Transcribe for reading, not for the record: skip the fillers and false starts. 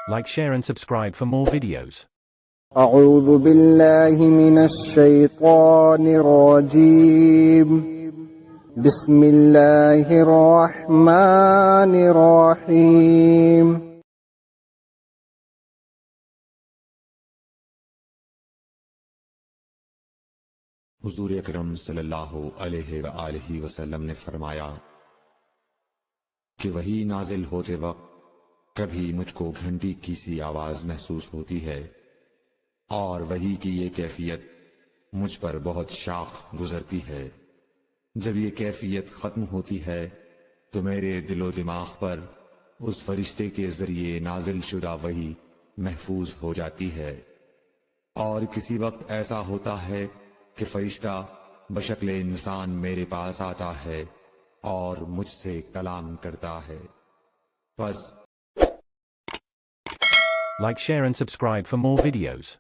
Like, share and subscribe for more videos. أعوذ بالله من الشيطان الرجيم بسم الله الرحمن الرحيم حضور اکرم صلی اللہ علیہ وآلہ وسلم نے فرمایا کہ وحی نازل ہوتے وقت کبھی مجھ کو گھنٹی کی سی آواز محسوس ہوتی ہے، اور وحی کی یہ کیفیت مجھ پر بہت شاخ گزرتی ہے۔ جب یہ کیفیت ختم ہوتی ہے تو میرے دل و دماغ پر اس فرشتے کے ذریعے نازل شدہ وحی محفوظ ہو جاتی ہے، اور کسی وقت ایسا ہوتا ہے کہ فرشتہ بشکل انسان میرے پاس آتا ہے اور مجھ سے کلام کرتا ہے۔ بس Like, share and subscribe for more videos.